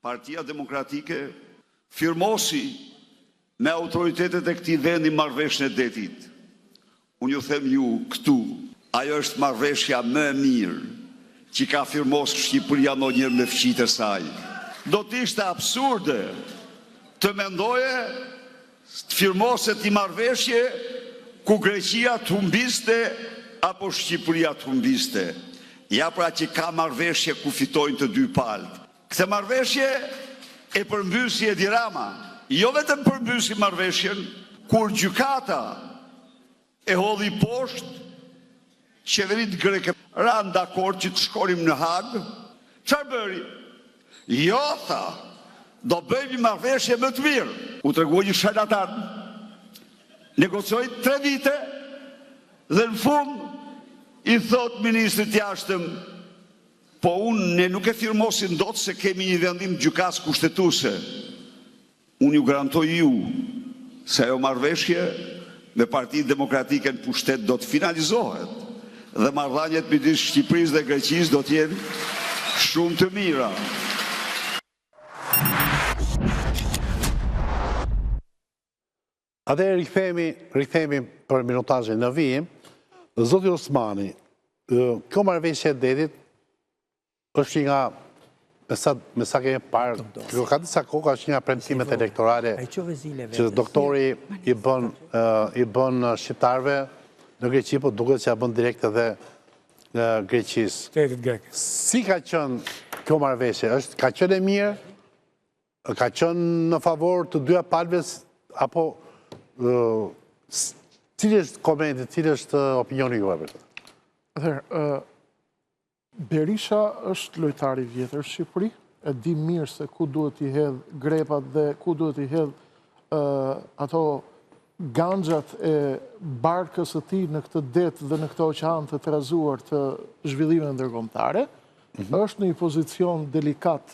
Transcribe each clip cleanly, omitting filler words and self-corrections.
Partia Demokratike firmosi me autoritetet e këtij vendi marrëveshjen e detit. Unë ju them ju këtu, ajo është marrëveshja më e mirë që ka firmosur Shqipëria ndonjëherë me fqitë e saj. Do të ishte absurde të mendoje të firmoset një marrëveshje ku Greqia të humbiste apo Shqipëria të humbiste. Ja pra që ka marrëveshje ku fitojnë të dy palët. Këtë marrëveshje e përmbysi Edi Rama. Jo vetëm përmbysi marrëveshjen, kur gjykata e hodhi poshtë qeveritë greke. Ranë dakord që të shkonim në Hagë, çfarë bëri? Jo, tha, do bëjmë marrëveshje më të mirë. U tregua një sharlatan. Negocioi 3 vite dhe në fund i thot ministrit jashtëm, po ne nuk e firmosin dot se kemi një vendim gjykatës kushtetuese. Unë ju garantoj ju se ajo marrëveshje me Partinë Demokratike në pushtet do të finalizohet dhe marrëdhëniet midis Shqipërisë dhe Greqisë do të jenë shumë të mira. Atëherë rikthehemi për minutazhin në vijim. Zoti Osmani, kjo marrëveshje e detit është nga, me sa kemi parë, ka disa kohë është nga premtimet elektorale që doktori i bën shqiptarëve në Greqi, po duket që ja bën direkt edhe Greqisë. Shtetit grek. Si ka qenë kjo marrëveshje? Ka qenë e mirë? Ka qenë në favor të dyja palëve apo cili është komenti, cili është opinioni juaj për këtë? Berisha është lojtari i vjetër në Shqipëri, e di mirë se ku duhet i hedh grepat dhe ku duhet i hedh ato ganxhat e barkës së tij në këtë det dhe në këtë oqean të trazuar të zhvillimeve ndërkombëtare. Është në një pozicion delikat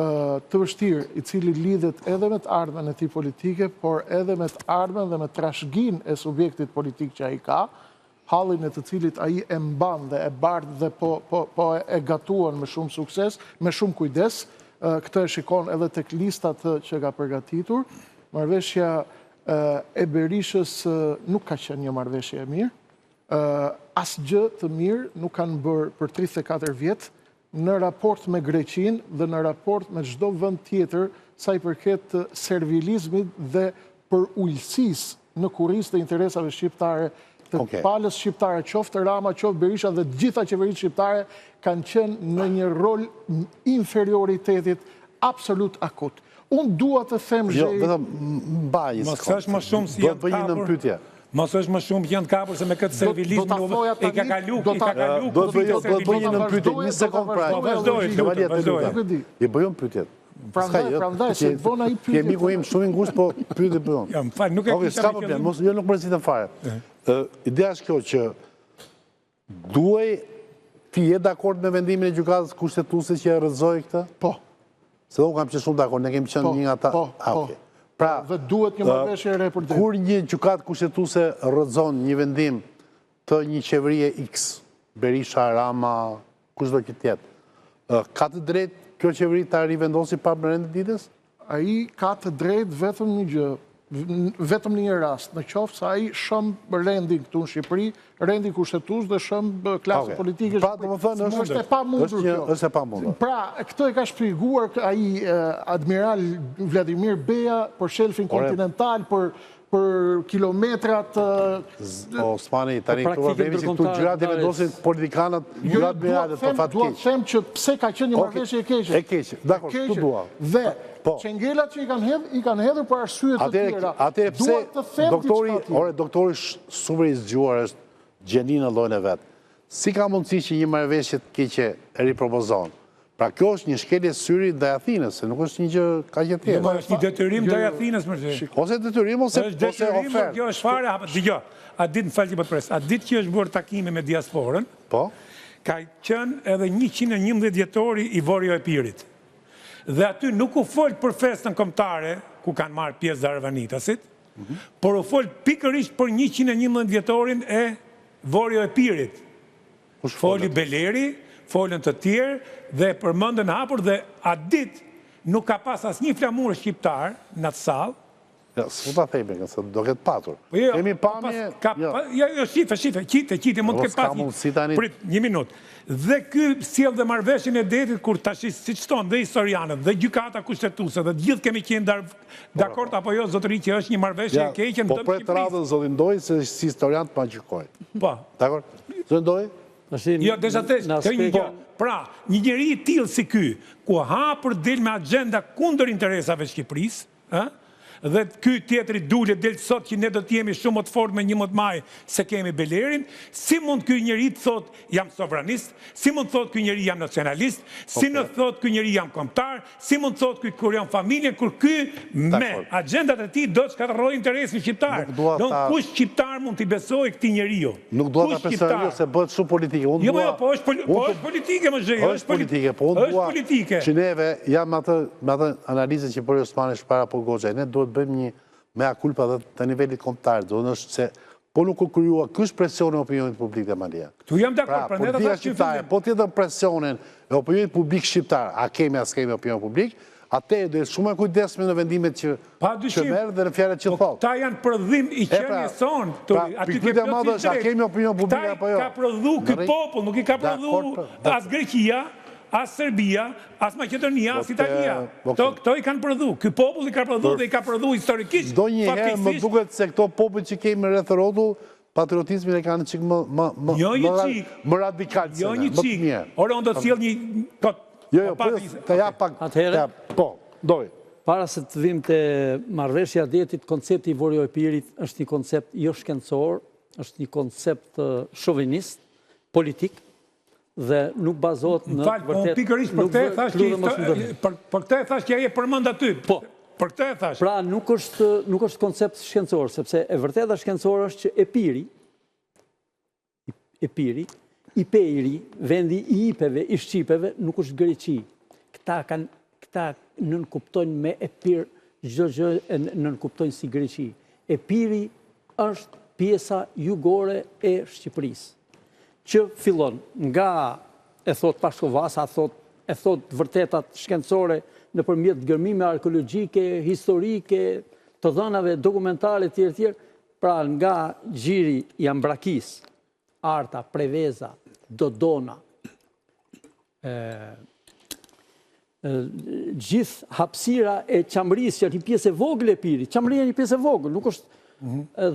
të vështirë, i cili lidhet edhe me të ardhmen e tij politike, por edhe me të ardhmen dhe me trashëginë e subjektit politik që ai ka, hallin e të cilit ai e mban dhe e bardh dhe po e gatuan me shumë sukses, me shumë kujdes. Këtë e shikon edhe tek listat që ka përgatitur. Marrëveshja e Berishës nuk ka qenë një marrëveshje e mirë. Asgjë të mirë nuk kanë bërë për 34 vjet në raport me Greqinë dhe në raport me çdo vend tjetër sa i përket servilizmit dhe për ulësisë në kurrizë të interesave shqiptare, të palës shqiptare, qoftë Rama, qoftë Berisha dhe gjitha qeveritë shqiptare kanë qenë në një rol inferioritetit absolut akut. Unë dua të them Jo, vetëm mbaj. Mos është më shumë si janë kapur. Mos është më shumë që janë kapur se me këtë servilizm e ka kalu. Do të bëj një pyetje, 20 sekondë pra. Vazhdoj. I bëjmë pyetjet. Prandaj se vona i pyetje. Ke miku im shumë i ngushtë, po pyetje bëjon. Ja, më fal, nuk e kisha. S'ka problem, mos jo nuk mërzitëm fare. Ideja është kjo që duaj ti je dakord me vendimin e gjykatës kushtetuese që e rrëzoi këtë? Po. Se unë kam qenë shumë dakord, ne kemi qenë një nga ata. Po. Pra, dhe duhet një marrëveshje e re për det. Kur një gjykatë kushtetuese rrëzon një vendim të një qeverie X, Berisha, Rama, kushdo që tjetë, ka të drejtë kjo qeveri ta rivendosi pa brenda ditës? Ai ka të drejtë vetëm një gjë, vetëm në një rast, në qoftë se ai shëmb rendin këtu në Shqipëri, rendin kushtetues dhe shëmb klasën politike. Pra, domethënë është e pamundur kjo. Është e pamundur. Pra, këtë e ka shpjeguar ai admiral Vladimir Beja për shelfin kontinental, për kilometrat... Osmani, tani këtu problemi që këtu gjyrat e vendosin politikanët, gjyrat bejadet për fatkeq. Dua të them që pse ka qenë një marrëveshje e keqe. E keqe, dakor, këtu dua. Dhe qengelat që i kanë hedhur për arsye të tjera. Atëherë pse doktori super i zgjuar është gjeni në llojin e vet. Si ka mundësi që një marrëveshje të keqe e ripropozon? Pra kjo është një shkelje syri ndaj Athinës, se nuk është një gjë kaq e thjeshtë. Jo, është një detyrim ndaj Athinës më shumë. Ose detyrim ose ofertë. Kjo është fare, dëgjoj. A ditë më falni po pres. A ditë që është bërë takime me diasporën? Po. Ka qenë edhe 111 dhjetori i Vorjo Epirit. Dhe aty nuk u fol për festën kombëtare ku kanë marrë pjesë Darvanitasit, por u fol pikërisht për 111 dhjetorin e Vorjo Epirit. Foli Beleri, folën të tjerë dhe përmendën hapur dhe a ditë nuk ka pas asnjë flamur shqiptar në atë sallë. S'u ta themi, se do ketë patur. Kemi pamje... Jo, shife, qite, mund të ketë pas. Prit, një minut. Dhe ky sjell dhe marrëveshjen e detit kur tash siç thon dhe historianët dhe gjykata kushtetuese dhe gjithë kemi qenë dakord apo jo zotëri që është një marrëveshje e keqe në dëm Shqipërisë. Po për radhën zotin Ndoj se si historian pa gjykoj. Po. Dakor? Zotin Ndoj? Jo, deshatesh, pra, një njeri i tillë si ky, ku hapur del me agenda kundër interesave Shqipërisë, dhe ky tjetri dule del sot që ne do të jemi shumë më të fortë me 11 maj se kemi Belerin, si mund ky njeri të thot jam sovranist, si mund të thot ky njeri jam nacionalist, si në thot ky njeri jam kombëtar, si mund të thot ky kur jam familje, kur ky me agendat e tij do të shkatërrojë interesin shqiptar. Do kush shqiptar mund t'i besojë këtij njeriu? Nuk dua ta personalisë se bëhet shumë politike. Jo, po është politike më zhej, është politike, po unë dua që neve jam me atë analizën që bëri Osmani para po goxha, ne duhet bëjmë një mea culpa dhe të nivellit kombëtar, do në është se po nuk u kryua kësh presionin e opinionit publik dhe Malia. Tu jam dakord, pra ne ta shqiptare, po tjetër presionin e opinionit publik shqiptar, a kemi as kemi opinion publik, atë do jetë shumë e kujdesshme në vendimet që merr dhe në fjalët që thot. Këta janë prodhim i qenies son. Aty ke madh është a kemi opinion publik apo jo. Ka prodhu ky popull, nuk i ka prodhu as Greqia, as Serbia, as Maqedonia, as Italia. Këto i kanë prodhu. Ky popull i ka prodhu dhe i ka prodhu historikisht. Ndonjëherë më duket se këto popull që kemi rreth rrotull, patriotizmin e kanë çik më radikal se ne, më të mirë. Ora unë do të sjell një Jo, të ja pak... Atëherë, po, doj. Para se të vim të marrëveshja detit, koncepti i Vori Opirit është një koncept jo shkencor, është një koncept shovinist, politik, dhe nuk bazohet në vërtet... Pikërisht për këtë e thash që aje përmend aty. Po. Për këtë e thash. Pra, nuk është koncept shkencor, sepse e vërteta shkencor është që Epiri, Iperi, vendi i Ipeve, i Shqipeve, nuk është Greqi. Këta nënkuptojnë me Epir, çdo gjë nënkuptojnë si Greqi. Epiri është pjesa jugore e Shqipërisë, që fillon nga, e thot Pashkovasa, e thot vërtetat shkencore nëpërmjet gërmime arkeologjike, historike, të dhënave dokumentare tjerë, pra nga gjiri i Ambrakis, Arta, Preveza, Dodona, gjithë hapësira e Qamërisë, që është një pjesë e vogël e Epiri. Qamëria një pjesë e vogël, nuk është...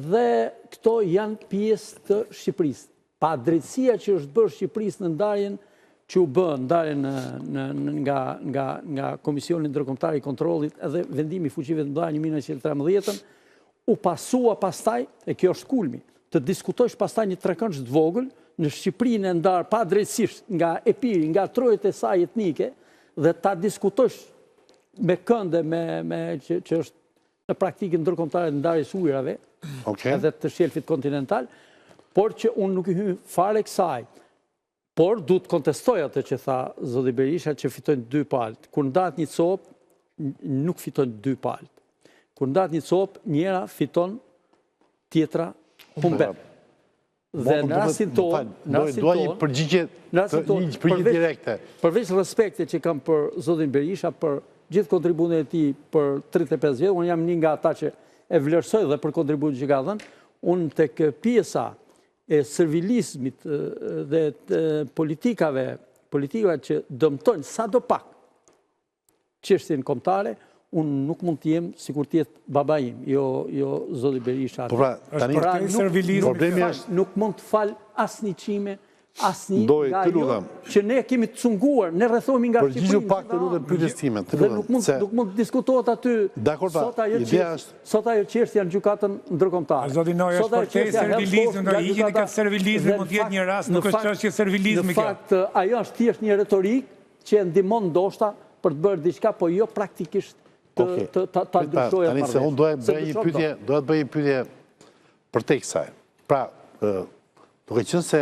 Dhe këto janë pjesë të Shqipërisë. Pa drejtësia që është bërë Shqipërisë në ndarjen që u bë, ndarjen nga Komisioni Ndërkombëtar i Kontrollit edhe vendimi i fuqive të mëdha 1913, u pasua pastaj, e kjo është kulmi, të diskutojsh pastaj një trekëndsh të vogël në Shqipërinë e ndarë pa drejtësisht nga Epiri, nga trojet e saj etnike, dhe ta diskutojsh me kënde që është në praktikën ndërkombëtare të ndarjes ujrave, edhe të shelfit kontinental, por që unë nuk i hy fare kësaj. Por du të kontestoj atë që tha zoti Berisha që fitojnë 2 palët. Kur ndahet një copë, nuk fitojnë 2 palët. Kur ndahet një copë, njëra fiton, tjetra humbet. Dhe në rastin tonë, një përgjigje direkte. Përveç respekte që kam për zotin Berisha, për gjithë kontributin e tij për 35 vjet, unë jam një nga ata që e vlerësoj dhe për kontributin që ka dhënë, unë tek pjesa e servilizmit dhe politikave që dëmtojnë sadopak çështjen kombëtare, unë nuk mund të jem sikur të jetë baba im, jo zoti Berisha. Po pra, tani problemi është nuk mund të fal asnjë çime, asnjë nga ajo që ne kemi të cunguar, ne rrethohemi nga Shqipëria. Përgjigju pak të lutem pyetjes time, të lutem. Nuk mund të diskutohet aty. Sot ajo çështja në gjykatën ndërkombëtare. Zoti Noja, është për te servilizmi, nga hiqen nga servilizmi mund të jetë një rast, nuk është çështje servilizmi kjo. Në fakt, ajo është thjesht një retorikë që e ndihmon ndoshta për të bërë diçka, po jo praktikisht ta ndryshojë atë. Tani se unë doja të bëj një pyetje për te kësaj. Pra, duke qenë se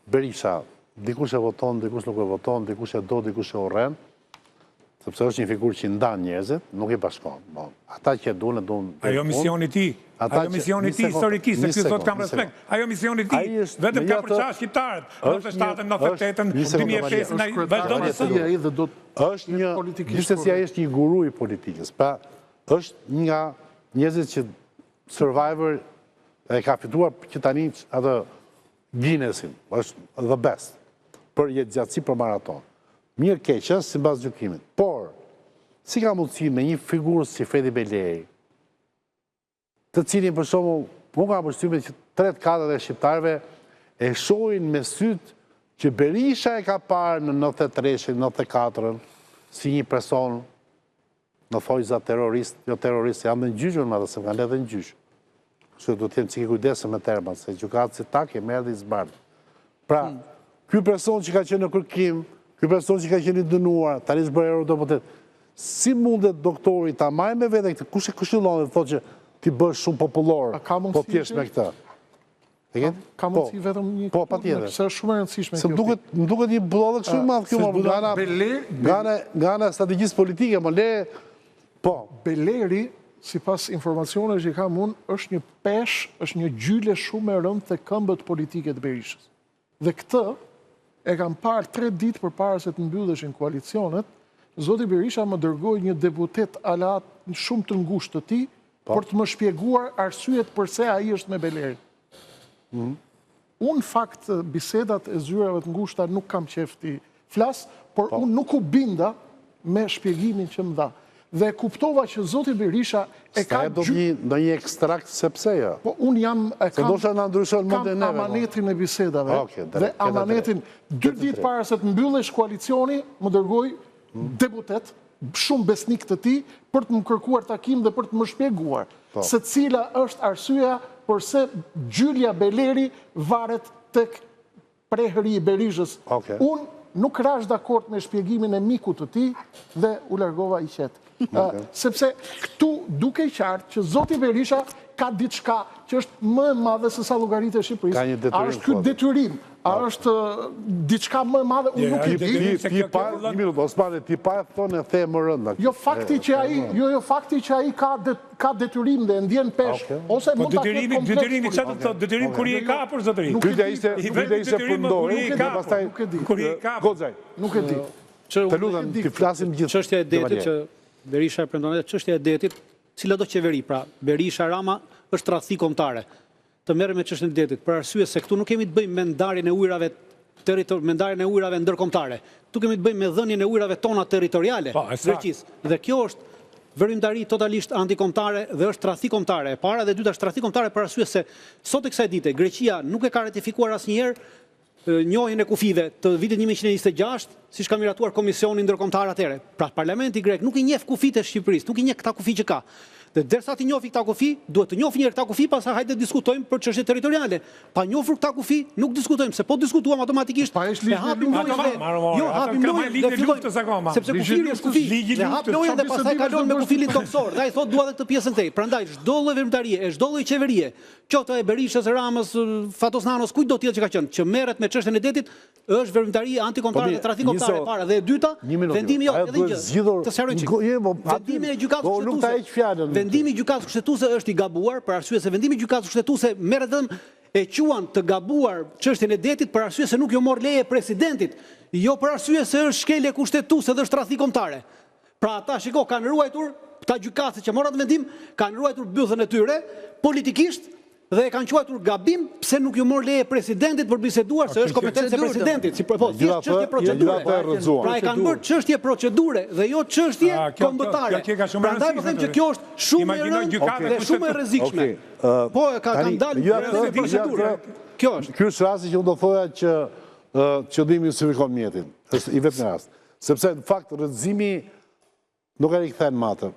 Berisha, dikush e voton, dikush nuk e voton, dikush e do, dikush e urren, sepse është një figurë që ndan njerëzit, nuk i bashkon. Ata që duan e duan. Ajo misioni ti, ajo misioni ti historikisht, se ky thot kam respekt. Ajo misioni ti, vetëm ka përçarë shqiptarët, 97-ën, 98-ën, 2005-ën, ai vazhdon të thotë. Është një gjithsesi ai është një guru i politikës. Pra, është një nga njerëzit që Survivor e ka fituar që tani atë Guinnessin, është the best për jetëgjatësi për maraton. Mirë keqë, si mbas gjykimit. Por, si ka mundësi me një figurë si Fredi Beleri, të cilin për shembull, mu ka përshtypjen që 3/4 e shqiptarëve e shohin me sytë që Berisha e ka parë në 93-ën, 94-ën, si një person në thojza terrorist, jo terrorist, jam dhe në gjyqën, ma dhe se më kanë edhe në gjyqë. Kështu do t'jem që ki kujdesë me terma, se gjukatë si tak e merë dhe i zbardë. Pra, ky person që ka qenë në kërkim, ky person që ka qenë i dënuar, tani zbërë eurodeputet, si mundet doktori ta marrë me vete këtë, kush e këshillon dhe thotë që ti bësh shumë popullor, po t'jesh me këtë? Ka mundësi vetëm një po, patjetër. Se është shumë e rëndësishme kjo. Se më duket një bullodhe kështu i madh kjo, nga ana strategjisë politike, më le, po. Beleri, sipas informacioneve që kam unë, është një pesh, është një gjyle shumë e rëndë të këmbët politike të Berishës. Dhe këtë e kam parë 3 ditë përpara se të mbylleshin koalicionet, Zoti Berisha më dërgoi një deputet alat shumë të ngushtë të tij për të më shpjeguar arsyet pse ai është me Belerin. Unë fakt bisedat e zyrave të ngushta nuk kam qef ti flas, por unë nuk u binda me shpjegimin që më dha. Dhe kuptova që Zoti Berisha e ka do një ekstrakt sepse jo. Po unë jam kam amanetin e bisedave. Dhe amanetin 2 ditë para se të mbyllesh koalicioni, më dërgoi deputet, shumë besnik të tij, për të më kërkuar takim dhe për të më shpjeguar se cila është arsyeja përse gjylja Beleri varet tek prehëri i Berishës. Unë nuk rash dakord me shpjegimin e mikut të tij dhe u largova i qetë. Sepse këtu duke i qartë që Zoti Berisha ka diçka që është më e madhe se sa llogaritë e Shqipërisë. A është ky detyrim? A është diçka më e madhe? Unë nuk e di. Ti pa, një minutë, Osmane, ti pa e thonë e the më rënda. Jo fakti që ai ka detyrim dhe ndjen pesh, ose mund ta ketë kompleks. Detyrimi çfarë do thotë? Detyrim kur i ka për zotëri. Pyetja ishte përndorë. Kur i ka. Goxaj. Nuk e di. Të lutem, ti flasim gjithë. Çështja e detit që Berisha e prendon, çështja e detit, cila do qeveri, pra Berisha Rama është tradhti kombëtare. Të merrem me çështën e detit, për arsye se këtu nuk kemi të bëjmë me ndarjen e ujrave ndërkombëtare. Këtu kemi të bëjmë me dhënien e ujrave tona territoriale, greqisë. Dhe kjo është vërimtari totalisht antikombëtare dhe është tradhti kombëtare. E para dhe e dyta është tradhti kombëtare për arsye se sot e kësaj dite Greqia nuk e ka ratifikuar asnjëherë njohjen e kufive të vitit 1926, siç ka miratuar Komisioni Ndërkombëtar atëherë. Pra Parlamenti grek nuk i njeh kufitë e Shqipërisë, nuk i njeh këta kufi që ka. Dhe derisa ti njohë këta kufi, duhet të njohë njëherë këta kufi, pastaj hajde të diskutojmë për çështje territoriale. Pa njohur këta kufi, nuk diskutojmë, se po diskutuam automatikisht e hapim lojën. Jo, hapim lojën dhe fillojmë. Sepse kufi është kufi. Dhe hap lojën dhe pastaj kalon me kufilin toksor. Dhe ai thotë dua edhe këtë pjesën tej. Prandaj çdo lloj veprimtarie, çdo lloj qeverie, qoftë e Berishës, Ramës, Fatosnanos, kujt do tjetër që ka qenë, që merret me çështjen e detit, është veprimtari antikombëtare dhe tradhti kombëtare e para. Dhe e dyta, vendimi jo edhe gjë. Të sqaroj çik. Vendimi e gjykatës kushtetuese. Vendimi i gjykatës kushtetuese është i gabuar për arsye se vendimi i gjykatës kushtetuese merret vetëm e quan të gabuar çështjen e detit për arsye se nuk jo mor leje presidentit, jo për arsye se është shkelje kushtetuese dhe është tradhti kombëtare. Pra ata shiko kanë ruajtur ta gjykatës që morën vendim, kanë ruajtur bythën e tyre politikisht dhe e kanë quajtur gabim pse nuk ju mor leje presidentit për biseduar se është kompetencë e presidentit. Si po, thjesht çështje procedure. Pra e kanë bërë çështje procedure dhe jo çështje kombëtare. Prandaj po them që kjo është shumë e rëndë dhe shumë e rrezikshme. Po ka kanë dalë procedure. Kjo është. Ky është rasti që unë do thoja që qëllimi justifikon mjetin. Është i vetmi rast. Sepse në fakt rrëzimi nuk e rikthen më atë.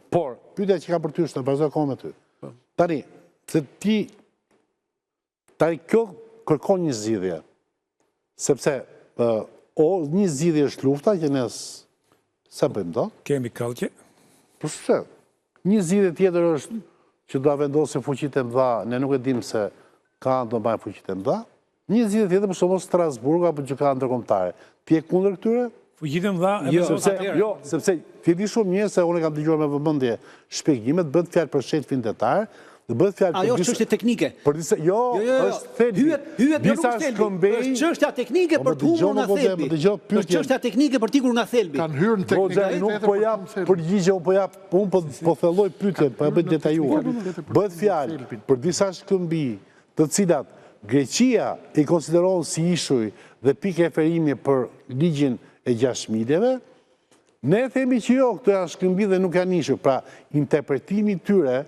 Por pyetja që kam për ty është të vazhdoj kohë me ty. Tani se kjo kërkon një zgjidhje, sepse një zgjidhje është lufta që ne sa bëjmë do? Kemi kallqe. Por se, një zgjidhje tjetër është që do vendosin fuqitë e mëdha, ne nuk e dim se kanë do bëjnë fuqitë e mëdha. Një zgjidhje tjetër për shembull Strasburg apo gjykata ndërkombëtare. Ti je kundër këtyre? Fuqitë mëdha. Jo, sepse ti di shumë mirë se unë kam dëgjuar me vëmendje shpjegimet, bëhet fjalë për shefin detar, dhe bëhet fjalë Ajo është çështje teknike. Jo, është thelbi. Hyet disa shkëmbej. Është çështja teknike për të humbur nga thelbi. Është çështja teknike për të ikur nga thelbi. Kanë hyrë në teknikë. Nuk po jap përgjigje, unë po thelloj pyetjen, po e bëj detajuar. Bëhet fjalë për disa shkëmbij, të cilat Greqia i konsideron si ishuj dhe pikë referimi për ligjin e 6.000-eve, ne themi që jo, këto janë shkëmbi dhe nuk janë ishuj. Pra, interpretimi tyre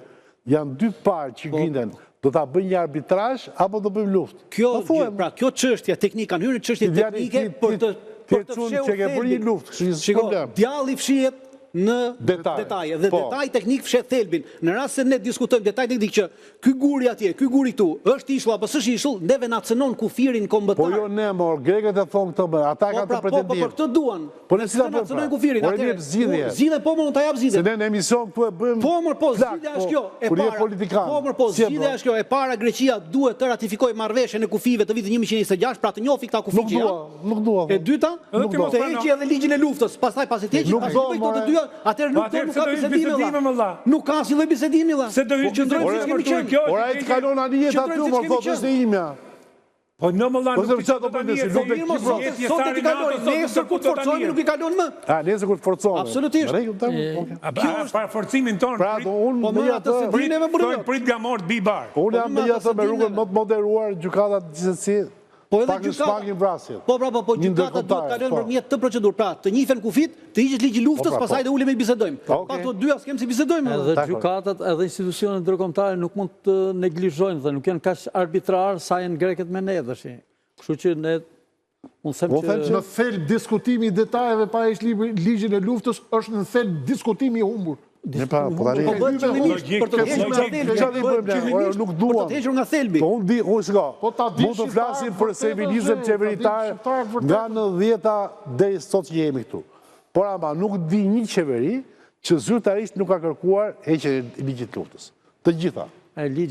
janë dy parë që gjinden, do ta bëjnë një arbitrazh apo do bëjmë luftë. Kjo çështje teknike, kanë hyrë në çështje teknike për të fshehur që ke bërë një luftë, kështu problem. Djalli fshihet në detaje dhe detaj teknik fshet thelbin. Në rast se ne diskutojmë detaj teknik që ky guri atje, ky guri këtu, është ishull apo s'është ishull, neve na cënon kufirin kombëtar. Po jo ne, mor, grekët e thonë këtë, ata kanë të pretendim. Po për këtë duan. Po ne si ta bëjmë? Cënojnë kufirin. Po ne jep zgjidhje. Zgjidhje po mund ta jap zgjidhje. Se ne në emision këtu e bëjmë. Po mor, po zgjidhja është kjo. Kur je politikan. Po mor, po zgjidhja është kjo. E para Greqia duhet të ratifikojë marrëveshjen e kufive të vitit 1926, pra të njohë këta kufi që janë. Nuk dua. E dyta, të heqë edhe ligjin e luftës. Pastaj pasi të heqë, të dyja, atëherë nuk nuk ka bisedime valla. Nuk ka si lloj bisedimi valla. Se do qëndrojmë si kemi qenë. Ora ai të kalon anijet aty, më thotë është e imja. Po në më Po se çfarë do bëjmë si lutë Kipros? Sot i kalon, nesër kur të forcojmë nuk i kalon më. Nesër kur të forcojmë. Absolutisht. Para forcimin tonë. Pra unë me atë prit gamort bibar. Unë jam me atë me rrugën më të moderuar gjykata gjithsesi. Po edhe gjykata. Po gjykata duhet të kalojnë përmjet të procedurë. Pra, të njihen kufit, të hiqet ligji i luftës, pastaj do ulemi të bisedojmë. Pa këto dyja s'kem si bisedojmë. Edhe gjykatat, edhe institucionet ndërkombëtare nuk mund të neglizhojnë dhe nuk janë kaq arbitrar sa janë grekët me ne tash. Kështu që ne unë them që në thelb diskutimi i detajeve pa heq ligjin e luftës është në thelb diskutimi i humbur. Ne pa, po tani. Për të hequr nga thelbi. Nuk dua. Për të hequr nga thelbi. Po unë di, mund të flasim për civilizëm qeveritar nga 90-ta deri sot që jemi këtu. Por ama nuk di një qeveri që zyrtarisht nuk ka kërkuar heqjen e ligjit të luftës. Të gjitha.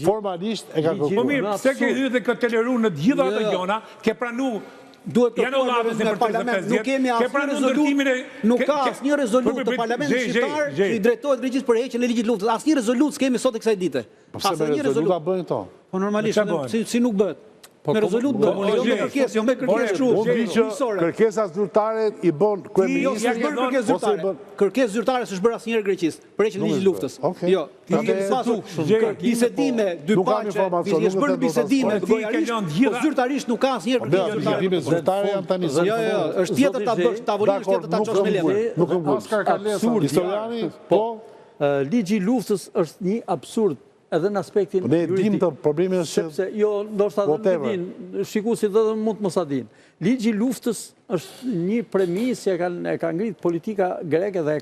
Formalisht e ka kërkuar. Po mirë, pse ke hyrë dhe këtë teleru në të gjitha ato gjona, ke pranu duhet të folë në parlament, nuk kemi asnjë rezolutë, nuk ka asnjë rezolutë të parlamentit shqiptar që i drejtohet Greqisë për heqjen e ligjit të luftës. Asnjë rezolutë s'kemi sot e kësaj dite. Asnjë rezolutë bëjnë këto. Po normalisht si nuk bëhet. Me rezolutë bëhet, jo me kërkesë, jo me kërkesë kështu. Unë di që kërkesat zyrtare i bën kryeministri. Kërkesë zyrtare s'është bërë asnjëherë Greqisë për heqjen e ligjit të luftës. Jo, kemi pasur bisedime dy paqe, është bërë bisedime gojarisht, po zyrtarisht nuk ka asnjëherë kërkesë zyrtare janë tani. Jo, është tjetër ta bësh, tavolinë është tjetër ta çosh me lehtë. Nuk e absurd. Historiani, po. Ligji i luftës është një absurd edhe në aspektin ne dim të problemi është sepse jo ndoshta edhe nuk din, shikuesit edhe mund të mos a din. Ligji i luftës është një premisë që e ka ngrit politika greke dhe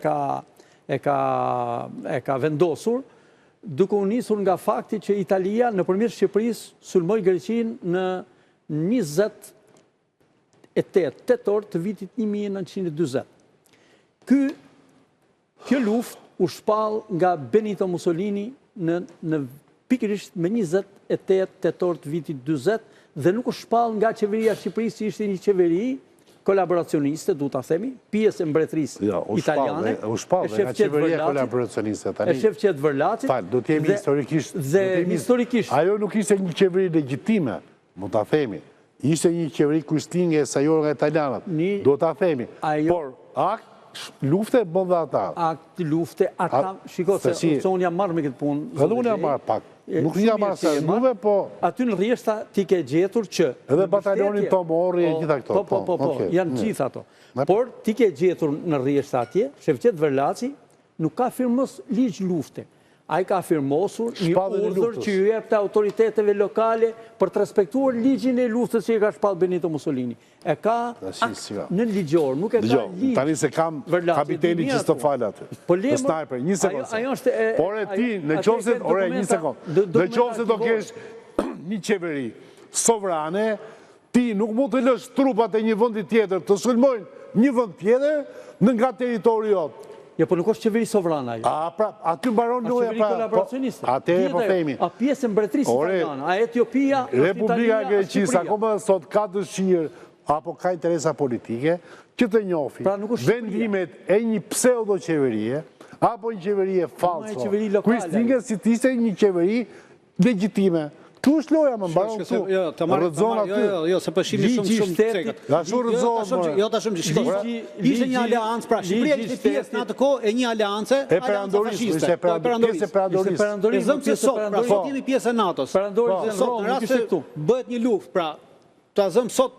e ka vendosur duke u nisur nga fakti që Italia nëpërmjet Shqipërisë sulmoi Greqinë në 28 tetor të vitit 1940. Kjo luftë u shpall nga Benito Mussolini në pikërisht me 28 tetor të vitit 40 dhe nuk u shpall nga qeveria Shqipërisë që ishte një qeveri kolaboracioniste, du ta themi, pjesë e mbretërisë italiane. U shpall nga qeveria kolaboracioniste tani. E Shefqet Vërlaçit. Do të jemi historikisht. Dhe historikisht. Ajo nuk ishte një qeveri legjitime, mund ta themi. Ishte një qeveri kushtinge e sajor nga italianët. Do ta themi. Por akt lufte bën dhe ata. Akt lufte ata, shiko se unë jam marrë me këtë punë. Edhe unë jam marrë pak. Nuk jam marrë se nuve, po... Aty në Rjeshta ti ke gjetur që... Edhe batalionin Tomori e gjitha këto. Po, janë gjitha ato. Por ti ke gjetur në Rjeshta atje, Shefqet Vërlaçi nuk ka firmos ligj lufte. Ai ka firmosur një urdhër që ju jep të autoriteteve lokale për të respektuar ligjin e luftës që i ka shpall Benito Mussolini. E ka në ligjor, nuk e ka ligj. Tani se kam kapiteni që s'të falë atë. Të snajper, një sekundë. Por e ti, në qofse, një sekundë, në qofse do kesh një qeveri sovrane, ti nuk mund të lësh trupat e një vëndi tjetër të sulmojnë një vënd tjetër në nga teritoriot. Jo, po nuk është qeveri sovrana ajo. Pra, aty mbaron loja, qeveri kolaboracioniste. Atere po themi. A pjesë e mbretërisë italiane, a Etiopia, Republika e Greqisë, akoma sot ka dëshirë apo ka interesa politike, që të njofi vendimet e një pseudo-qeverie, apo një qeverie falso, kuistinge si të ishte një qeveri legjitime. Tu është loja më mbaron tu, rëdzon aty. Jo, se përshimi shumë cekat. Ja shumë rëdzon. Jo, ta shumë shikosh. Ishte një aleancë, pra Shqipëria ishte pjesë në atë kohë e një aleance, aleanca fashiste. Pjesë e Perandoris. E zëmë që sot, pra sot jemi pjesë e NATO-s. Sot në rast se bëhet një luftë, pra ta zëmë sot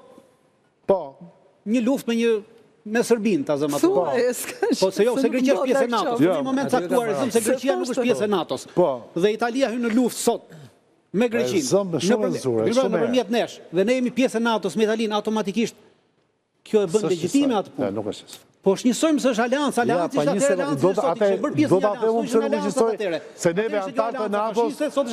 një luftë me Serbinë, ta zëmë ato. Po se jo, se Greqia është pjesë e NATO-s. Në një moment caktuar e zëmë se Greqia nuk është pjesë e NATO-s. Dhe Italia hyn në luftë sot me Greqinë, nëpërmjet nesh, dhe ne jemi pjesë e NATO-s me Italinë, automatikisht kjo e bën legjitime atë punë. Po njësojmë se është aleancë ishte atëre aleancë, do të atëmë se nuk njësoj, se neve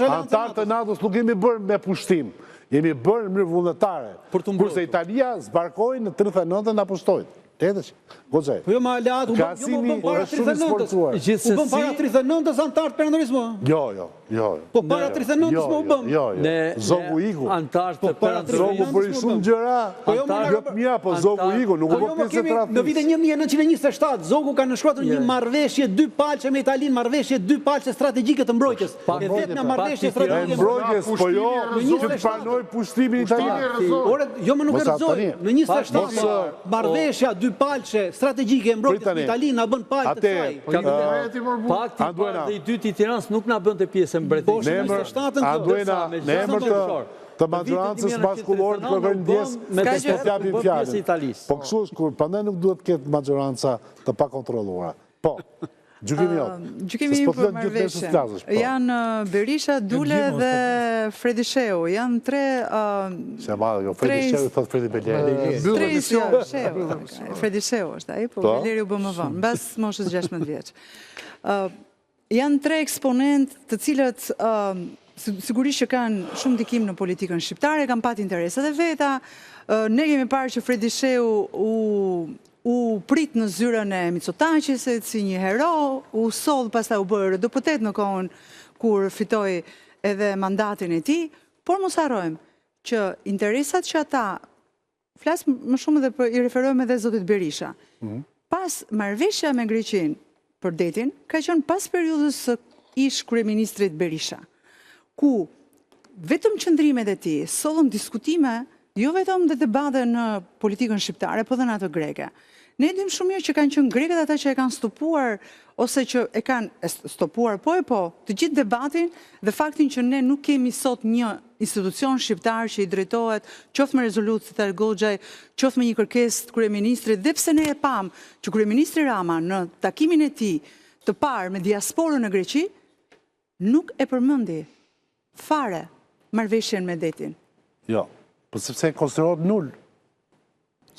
antarë të NATO-s nuk jemi bërë me pushtim, jemi bërë në mërë vullnetare, kurse Italia zbarkoj në 39 në apustojt. Tetësh, goxaj. Po jo ma aleat, u bëm para 39-ës. U bëm para 39-ës antartë perandorismo. Jo. Po para 39-ës më u bëm. Zogu Igu. Antartë të perandorismo. Zogu bëri shumë gjëra. Gjëp mja, po Zogu Igu, nuk u bëm pjesë të trafik. Në vitin 1927, Zogu ka nënshkruar një marrëveshje dy palqe me Italinë, marrëveshje dy palqe strategjike të mbrojtjes. E vetëm marrëveshje strategjike mbrojtjes, po jo, që të pranoj pushtimin italian. Jo, më nuk e rëzoj. Në 27, marrëveshja dy palqe strategjike e mbrojtjes në Italinë na bën palë të saj. Pakti parë dhe i dyti i Tiranës nuk na bënte pjesë e mbretërisë. Në emër të majorancës maskullore të kërkojnë ndjesë me të t'japin fjalën. Po kështu është kur, prandaj nuk duhet ketë majoranca të pakontrolluara. Po, gjykimi jotë. Gjykimi im për marrëveshjen. Janë Berisha, Dule dhe Fredi Sheu. Janë tre... Se madhe, jo, Fredi Sheu i thot Fredi Beleri. Fredi Sheu është ai, po Beleri u bë më vonë, mbas moshës 16 vjeç. Janë tre eksponent të cilët sigurisht që kanë shumë ndikim në politikën shqiptare, kanë pat interesat e veta. Ne kemi parë që Fredi Sheu u prit në zyrën e Mitsotaqisit si një hero, u soll pastaj u bërë deputet në kohën kur fitoi edhe mandatin e tij, por mos harrojmë që interesat që ata flas më shumë edhe i referojmë edhe zotit Berisha. Pas marrëveshja me Greqinë për detin, ka qenë pas periudhës së ish kryeministrit Berisha, ku vetëm qëndrimet e tij sollën diskutime, jo vetëm dhe debate në politikën shqiptare, po dhe në ato greke. Ne dim shumë mirë që kanë qenë grekët ata që e kanë stopuar, ose që e kanë stopuar po, të gjithë debatin dhe faktin që ne nuk kemi sot një institucion shqiptar që i drejtohet, qoftë me rezolutë të Goxhaj, qoftë me një kërkesë të kryeministrit, dhe pse ne e pam që kryeministri Rama në takimin e tij të parë me diasporën në Greqi, nuk e përmendi fare marrëveshjen me detin. Jo, për sepse konsiderohet nul.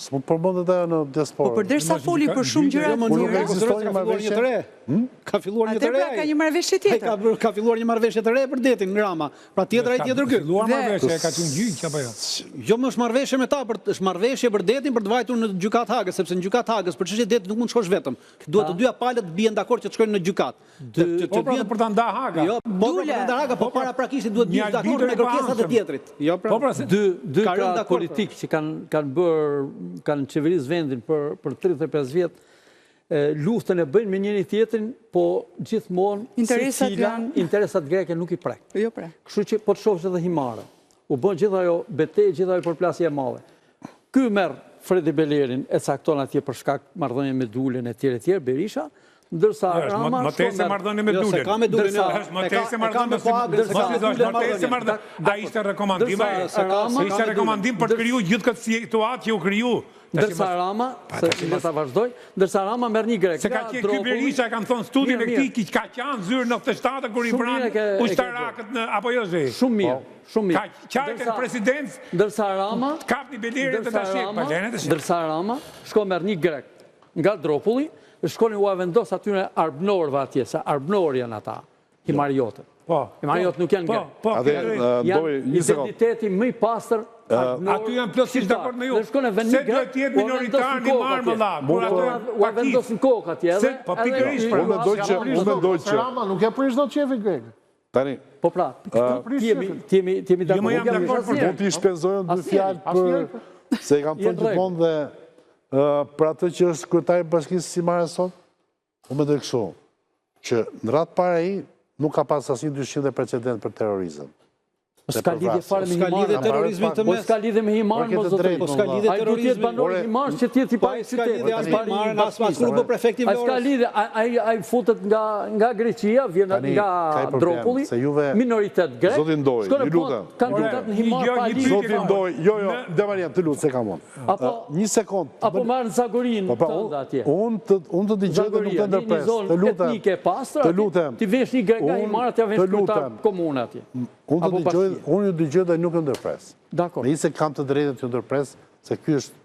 Së mund përmendet ajo në diasporë. Po përderisa foli për shumë gjëra të tjera. Ka filluar një të re. Ka një marrëveshje tjetër. Ka filluar një marrëveshje të re për detin në Rama. Pra tjetër ai tjetër ky. Ka filluar marrëveshje, ka qenë gjyq apo jo? Jo, më është marrëveshje me ta, është marrëveshje për detin për të vajtur në gjykatë Hagës, sepse në gjykatë Hagës për çështje detit nuk mund të shkosh vetëm. Duhet të dyja palët të bien dakord që të shkojnë në gjykatë. Po për ta nda Haga. Jo, po për ta nda Haga, po para praktikisht duhet të bien dakord me kërkesat e tjetrit. Jo, pra. Dy krahë politik që kanë qeverisë vendin për 35 vjet, luftën e bëjnë me njëri tjetrin, po gjithmonë interesat greke nuk i prek. Jo prek. Kështu që po të shohësh edhe himare. U bën gjithë ajo betejë, gjithë ajo përplasje e madhe. Ky merr Fredi Belerin e cakton atje për shkak marrëdhënie me Dulen e tjerë, Berisha, ndërsa Rama më tese marrëdhënie me Dulen. Ka me Dulen, më tese marrëdhënie. Ai ishte rekomandim, ishte rekomandim për të krijuar gjithë këtë situatë që u kriju. Ndërsa Rama, se ta vazhdoj, ndërsa Rama merr një grek. Se ka qenë ky Berisha, kanë thonë studion e këtij që ka qenë zyrë në 97 kur i pranë ushtarakët në apo jo zë. Shumë mirë, shumë mirë. Ka qajtë president. Ndërsa Rama kapni Belerin të tashik palenet. Ndërsa Rama shkon merr një grek nga Dropulli, shkoni u vendos aty në Arbnorëve atje, se Arbnorë janë ata, Himariotët. Po. Himariotët nuk janë grek. Po. Janë identiteti më i pastër. Aty janë plotësisht dakord me ju. Se duhet të jetë minoritar në marmëlla. U vendosin kokë atje edhe. Po pikërisht Unë mendoj që Rama nuk e prish dot qefi grek. Tani. Po pra, ti jemi dakord. Mund t'i shpenzojnë dy fjalë Se i kam thënë gjithmonë dhe për atë që është kryetari i bashkisë si marrë sot, unë mendoj kështu, që në radhë para ai nuk ka pas asnjë dyshim dhe precedent për terrorizëm. S'ka lidhje fare me terrorizmin të mes. Po s'ka lidhje me Himarën, po zotëri. Po s'ka lidhje terrorizmi. Ai duhet jetë banor Himarës që të jetë i pari qytetit. S'ka lidhje as Himarën as kur bë prefekti Vlorës. Ai s'ka lidhje, ai futet nga Greqia, vjen nga Dropulli, minoritet grek. Zotin Ndoj, ju lutem. Kandidat në Himarë pa lidhje. Zotin Ndoj, jo, Demarian, të lutem, se kam unë. Një sekond. Apo marrën Zagorin tënde atje. Unë të dëgjoj dhe nuk të ndërpres. Të lutem. Etnike pastër, ti vesh një grek nga Himarë, ti vesh kryetar komune atje. Unë ju dëgjoj dhe nuk të ndërpres. Dakor. Me i se kam të drejtë të ndërpres, se ky është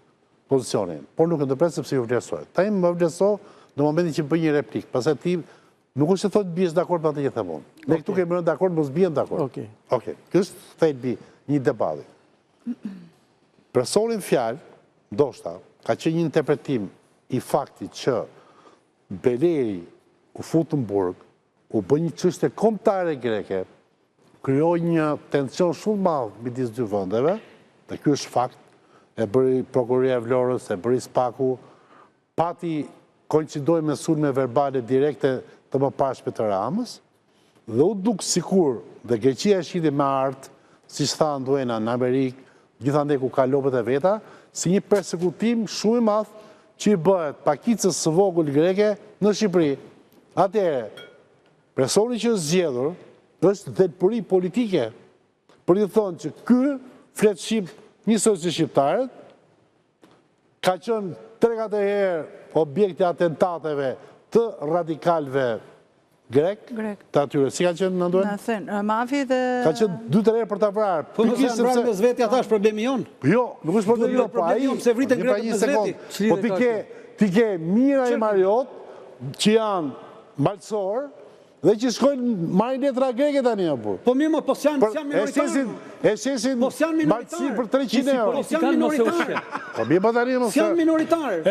pozicionin. Por nuk të ndërpres sepse ju vlerësoj. Ta im më vlerëso në momentin që bëj një replik. Pastaj ti nuk është se thotë biesh dakord me atë që them unë. Ne këtu kemi rënë dakord, mos bien dakord. Okej. Ky është thelbi një debati. Personin fjalë, ndoshta, ka qenë një interpretim i faktit që Beleri u fut në burg, u bë një çështje kombëtare greke, krijoi një tension shumë madh midis dy vendeve, dhe ky është fakt, e bëri prokuroria e Vlorës, e bëri Spaku, pati koincidoi me sulme verbale direkte të mëparshme të Ramës, dhe u duk sikur dhe Greqia shiti me art, siç tha Nduena në Amerikë, gjithandej ku ka lopët e veta, si një persekutim shumë i madh që i bëhet pakicës së vogël greke në Shqipëri. Atëherë, personi që është zgjedhur është dhelpëri politike, për të thonë që ky flet shqip njësoj si shqiptarët, ka qenë 3-4 herë objekti atentateve të radikalëve grek, të atyre. Si ka qenë në Nduena? Në thënë, mafi dhe... Ka qenë 2-3 herë për ta vrarë. Po nëse janë vrarë me zveti, ata është problemi jonë? Jo, nuk është problemi jonë, po ai... Se vritën grekët me zveti. Po ti ke Mira i Mariot, që janë malësor, dhe që shkojnë marrin letra greke tani apo. Po mirë, po s'janë minoritarë. E shesin malësi për 300 euro. Po s'janë minoritarë. Po mirë po tani mos. S'janë minoritarë.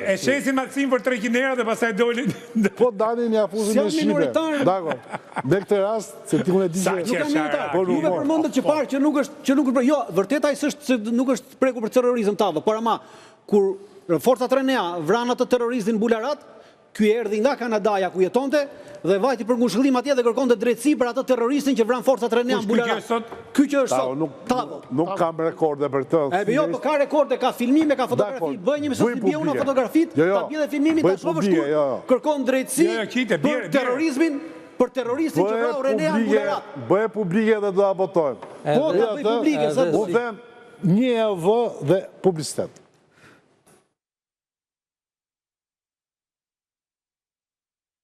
E shesin malësin për 300 euro dhe pastaj dolin. Po dalin ja fusin me shipe. Dakor. Në këtë rast se ti unë e di se nuk janë minoritarë. Juve përmendet që parë që nuk është jo, vërtet ai s'është se nuk është prekur për terrorizëm tavë, por ama kur forcat RNA vranë atë terroristin Bularat, ky erdhi nga Kanadaja ku jetonte dhe vajti për ngushëllim atje dhe kërkonte drejtësi për atë terroristin që vran forcat RNA në Bularat. Ky që është sot. Nuk kam rekorde për të. Jo, po ka rekorde, ka filmime, ka fotografi. Bëj një mesazh bie unë fotografit, ta bie dhe filmimin ta shohësh ku kërkon drejtësi për terrorizmin, për terroristin që vrau RNA në Bularat. Bëje publike dhe do ta botojmë. Po, ta bëj publike sa do. U them një EV dhe publicitet.